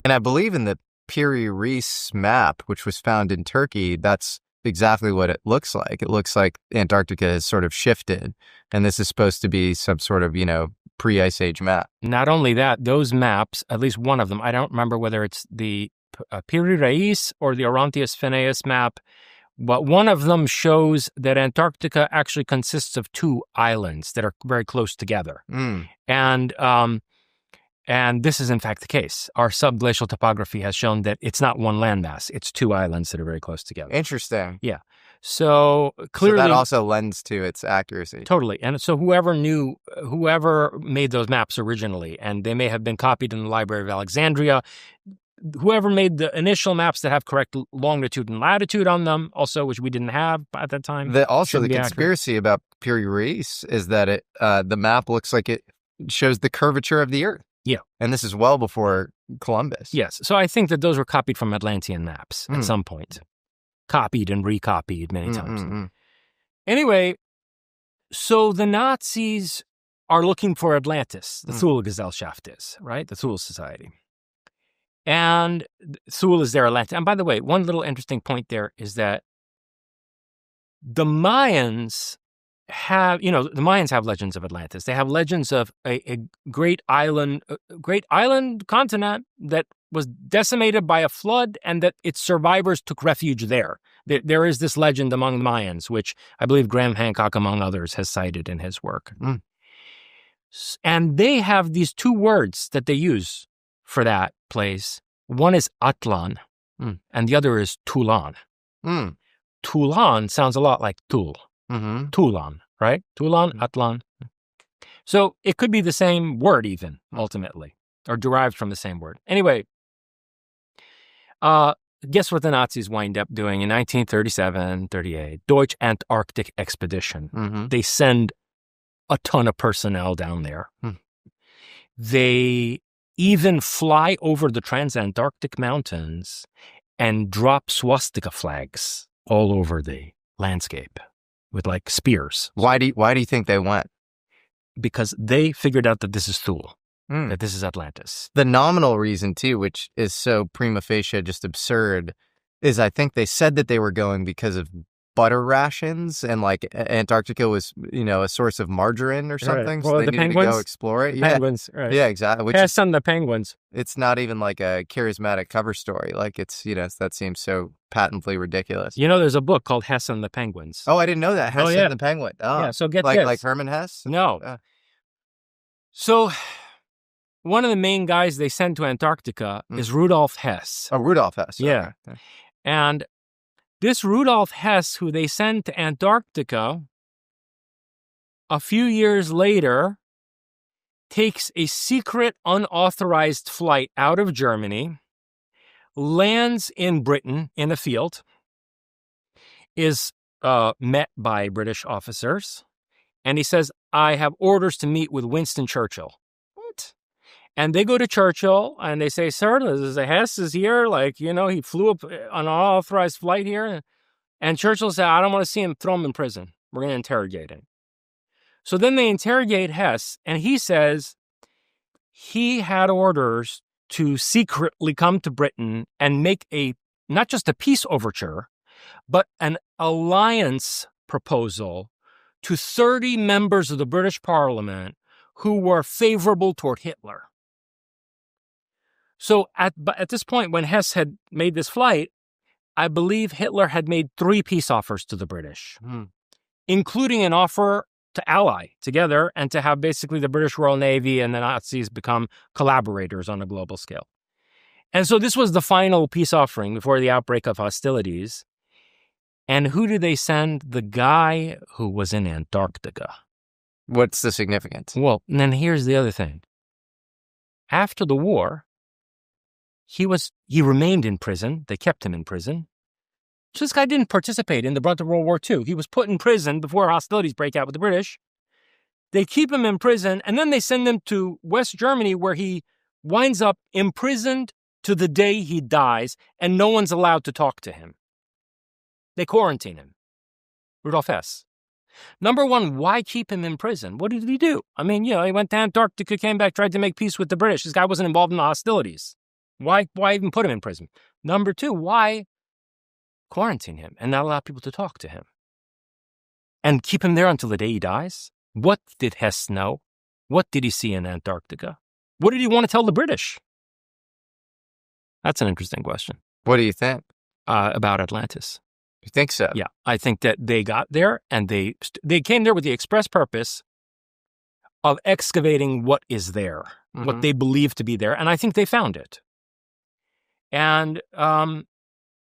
And I believe in the Piri-Reis map, which was found in Turkey, that's exactly what it looks like. It looks like Antarctica has sort of shifted, and this is supposed to be some sort of, pre-Ice Age map. Not only that, those maps, at least one of them, I don't remember whether it's the Piri-Reis or the Orontius Phineas map, but one of them shows that Antarctica actually consists of two islands that are very close together. And this is in fact the case. Our subglacial topography has shown that it's not one landmass. It's two islands that are very close together. Interesting. Yeah. So clearly... So that also lends to its accuracy. Totally. And so whoever made those maps originally, and they may have been copied in the Library of Alexandria, whoever made the initial maps that have correct longitude and latitude on them, also, which we didn't have at that time. The conspiracy about Piri-Reis is that the map looks like it shows the curvature of the Earth. Yeah. And this is well before Columbus. Yes. So I think that those were copied from Atlantean maps at some point. Copied and recopied many times. Anyway, so the Nazis are looking for Atlantis. The Thule-Gesellschaft is, right? The Thule Society. And Thule is their Atlantis. And by the way, one little interesting point there is that the Mayans have legends of Atlantis. They have legends of a great island continent that was decimated by a flood and that its survivors took refuge there. There is this legend among the Mayans, which I believe Graham Hancock, among others, has cited in his work. And they have these two words that they use for that place. One is Atlan, and the other is Tulan. Tulan sounds a lot like Toul. Tulan, right? Tulan, Atlan. So it could be the same word even, ultimately, or derived from the same word. Anyway, guess what the Nazis wind up doing in 1937-38? Deutsche Antarctic Expedition. They send a ton of personnel down there. They even fly over the Transantarctic Mountains and drop swastika flags all over the landscape with like spears. Why do you think they went? Because they figured out that this is Thule, that this is Atlantis. The nominal reason too, which is so prima facie just absurd, is I think they said that they were going because of butter rations, and like Antarctica was, a source of margarine or something. Right. Well, so they the needed penguins, to go explore it. Penguins, right. Yeah, exactly. Hess and the penguins. It's not even like a charismatic cover story. Like it's, that seems so patently ridiculous. There's a book called Hess and the Penguins. Oh, I didn't know that. Hess and the Penguin. Oh, yeah. So get like this. Like Herman Hess? No. So one of the main guys they send to Antarctica is Rudolph Hess. Oh, Rudolph Hess. Yeah. Okay. And this Rudolph Hess, who they send to Antarctica, a few years later, takes a secret, unauthorized flight out of Germany, lands in Britain in a field, is met by British officers, and he says, I have orders to meet with Winston Churchill. What? And they go to Churchill, and they say, sir, Hess is here. He flew up on an unauthorized flight here. And Churchill said, I don't want to see him. Throw him in prison. We're going to interrogate him. So then they interrogate Hess, and he says he had orders to secretly come to Britain and make not just a peace overture, but an alliance proposal to 30 members of the British Parliament who were favorable toward Hitler. So at this point, when Hess had made this flight, I believe Hitler had made 3 peace offers to the British, including an offer to ally together and to have basically the British Royal Navy and the Nazis become collaborators on a global scale. And so this was the final peace offering before the outbreak of hostilities. And who did they send? The guy who was in Antarctica. What's the significance? Well, and then here's the other thing. After the war, he remained in prison. They kept him in prison. So this guy didn't participate in the brunt of World War II. He was put in prison before hostilities break out with the British. They keep him in prison, and then they send him to West Germany, where he winds up imprisoned to the day he dies, and no one's allowed to talk to him. They quarantine him. Rudolph Hess. Number one, why keep him in prison? What did he do? I mean, he went to Antarctica, came back, tried to make peace with the British. This guy wasn't involved in the hostilities. Why even put him in prison? Number two, why quarantine him and not allow people to talk to him? And keep him there until the day he dies? What did Hess know? What did he see in Antarctica? What did he want to tell the British? That's an interesting question. What do you think? About Atlantis. You think so? Yeah, I think that they got there and they came there with the express purpose of excavating what is there, what they believe to be there, and I think they found it. And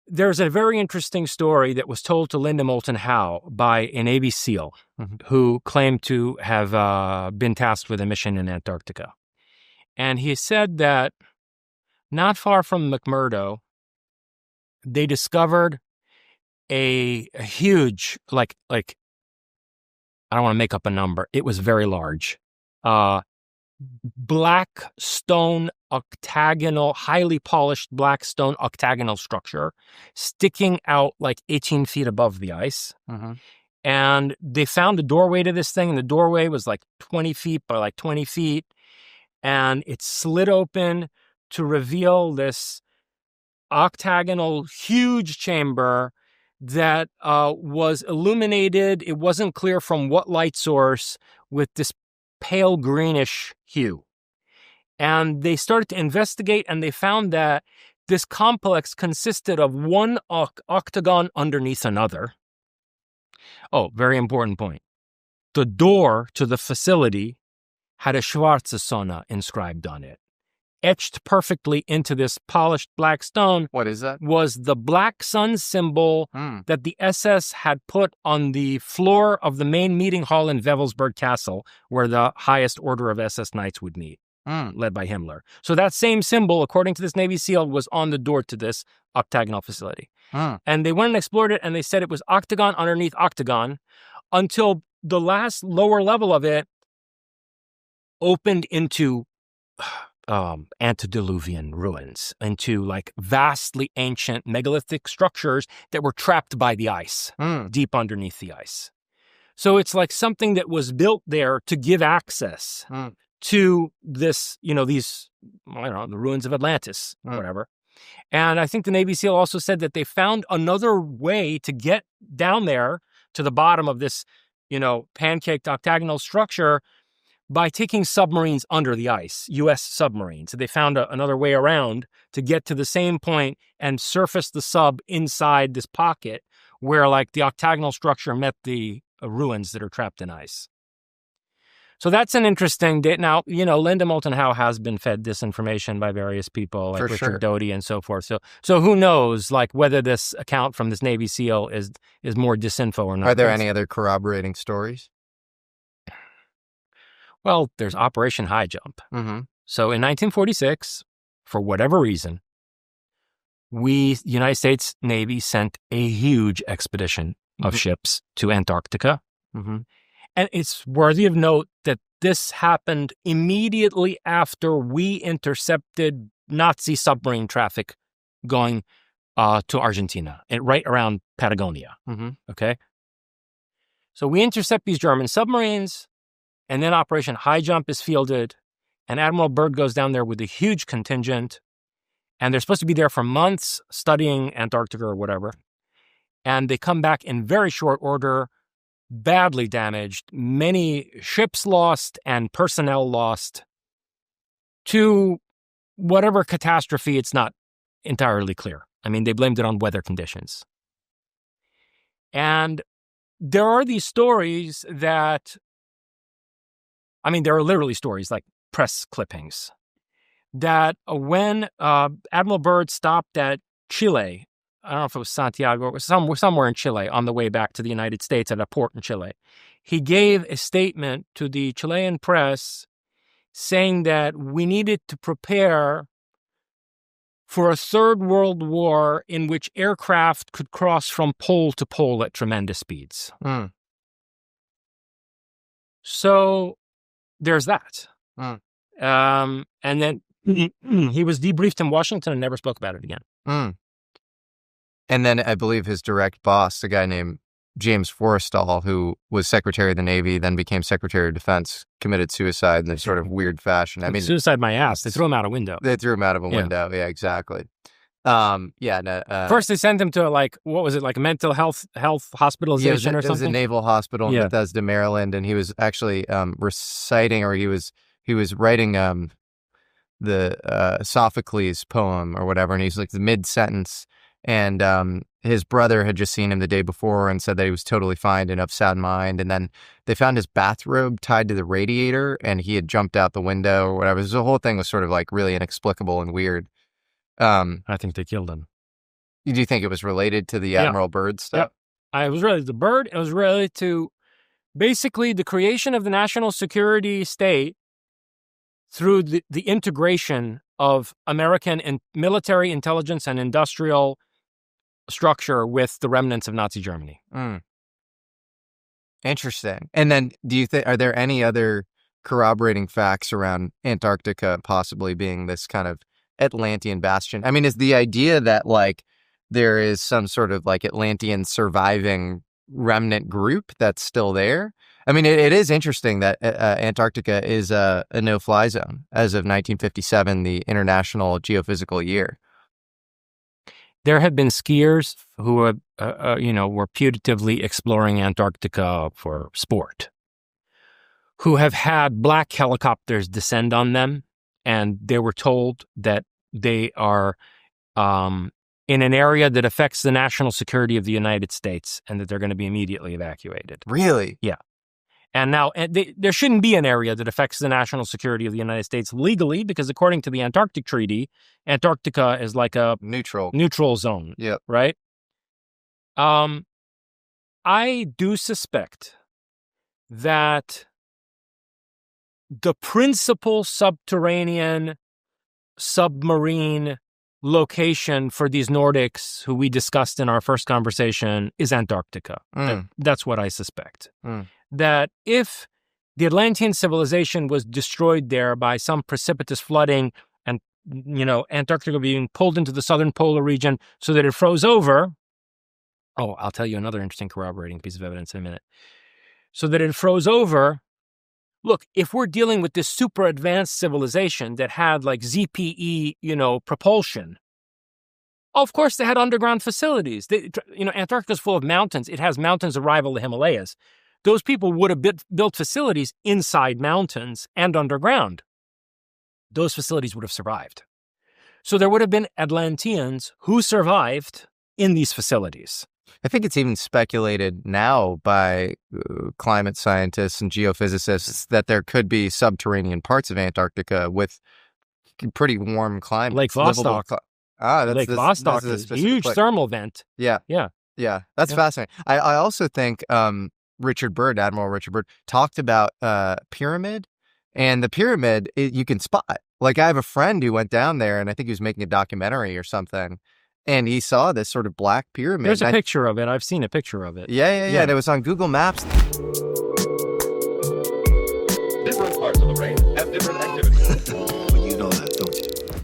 there's a very interesting story that was told to Linda Moulton Howe by a Navy SEAL who claimed to have been tasked with a mission in Antarctica. And he said that not far from McMurdo, they discovered a huge, like I don't want to make up a number. It was very large. Black stone octagonal, highly polished black stone octagonal structure sticking out like 18 feet above the ice. And they found the doorway to this thing, and the doorway was like 20 feet by like 20 feet. And it slid open to reveal this octagonal, huge chamber that was illuminated. It wasn't clear from what light source, with this pale greenish hue. And they started to investigate, and they found that this complex consisted of one octagon underneath another. Oh, very important point. The door to the facility had a Schwarzsonne inscribed on it. Etched perfectly into this polished black stone. What is that? Was the black sun symbol that the SS had put on the floor of the main meeting hall in Wewelsburg Castle, where the highest order of SS knights would meet, led by Himmler. So that same symbol, according to this Navy SEAL, was on the door to this octagonal facility. And they went and explored it, and they said it was octagon underneath octagon until the last lower level of it opened into antediluvian ruins, into like vastly ancient megalithic structures that were trapped by the ice, deep underneath the ice. So it's like something that was built there to give access to this, these, I don't know, the ruins of Atlantis, whatever. And I think the Navy SEAL also said that they found another way to get down there to the bottom of this, pancaked octagonal structure by taking submarines under the ice, U.S. submarines. So they found another way around to get to the same point and surface the sub inside this pocket where, like, the octagonal structure met the ruins that are trapped in ice. So that's an interesting date. Now, Linda Moulton Howe has been fed disinformation by various people, like Richard Doty and so forth. So who knows, like, whether this account from this Navy SEAL is more disinfo or not. Are there any other corroborating stories? Well, there's Operation Highjump. So in 1946, for whatever reason, the United States Navy sent a huge expedition of ships to Antarctica. And it's worthy of note that this happened immediately after we intercepted Nazi submarine traffic going to Argentina, and right around Patagonia. Okay? So we intercept these German submarines. And then Operation Highjump is fielded, and Admiral Byrd goes down there with a huge contingent, and they're supposed to be there for months studying Antarctica or whatever. And they come back in very short order, badly damaged, many ships lost and personnel lost to whatever catastrophe. It's not entirely clear. I mean, they blamed it on weather conditions. And there are these stories that, there are literally stories, like press clippings, that when Admiral Byrd stopped at Chile, I don't know if it was Santiago, it was somewhere in Chile on the way back to the United States at a port in Chile, he gave a statement to the Chilean press saying that we needed to prepare for a third world war in which aircraft could cross from pole to pole at tremendous speeds. So there's that. And then he was debriefed in Washington and never spoke about it again. And then I believe his direct boss, a guy named James Forrestal, who was Secretary of the Navy, then became Secretary of Defense, committed suicide in this sort of weird fashion. I mean, suicide my ass. They threw him out a window. They threw him out of a window. Yeah, exactly. First, they sent him to what was it, like a mental health hospitalization or something? It was a naval hospital in Bethesda, Maryland, and he was actually reciting, or he was writing the Sophocles poem or whatever, and he's like the mid-sentence, and his brother had just seen him the day before and said that he was totally fine and of sound mind, and then they found his bathrobe tied to the radiator, and he had jumped out the window or whatever. The whole thing was sort of like really inexplicable and weird. I think they killed him. Do you think it was related to the Admiral Byrd stuff? Yeah. It was related to Byrd. It was related to basically the creation of the national security state through the integration of American and military intelligence and industrial structure with the remnants of Nazi Germany. Interesting. And then are there any other corroborating facts around Antarctica possibly being this kind of Atlantean bastion? I mean, is the idea that like there is some sort of like Atlantean surviving remnant group that's still there? I mean, it is interesting that Antarctica is a no-fly zone as of 1957, the International Geophysical Year. There have been skiers who were putatively exploring Antarctica for sport, who have had black helicopters descend on them, and they were told that they are in an area that affects the national security of the United States and that they're going to be immediately evacuated. Really? Yeah. And now there shouldn't be an area that affects the national security of the United States legally, because according to the Antarctic Treaty, Antarctica is like a neutral zone. Yep. Right? I do suspect that the principal submarine location for these Nordics who we discussed in our first conversation is Antarctica. That's what I suspect. That if the Atlantean civilization was destroyed there by some precipitous flooding and, Antarctica being pulled into the southern polar region so that it froze over. Oh, I'll tell you another interesting corroborating piece of evidence in a minute. So that it froze over. Look, if we're dealing with this super advanced civilization that had like ZPE, propulsion, of course they had underground facilities. Antarctica's full of mountains. It has mountains that rival the Himalayas. Those people would have built facilities inside mountains and underground. Those facilities would have survived. So there would have been Atlanteans who survived in these facilities. I think it's even speculated now by climate scientists and geophysicists that there could be subterranean parts of Antarctica with pretty warm climate. Lake Vostok. Lake Vostok is a huge thermal vent. Yeah. That's fascinating. I also think Admiral Richard Byrd, talked about pyramid, and the pyramid you can spot. Like I have a friend who went down there, and I think he was making a documentary or something, and he saw this sort of black pyramid. There's a picture of it. I've seen a picture of it. Yeah. And it was on Google Maps.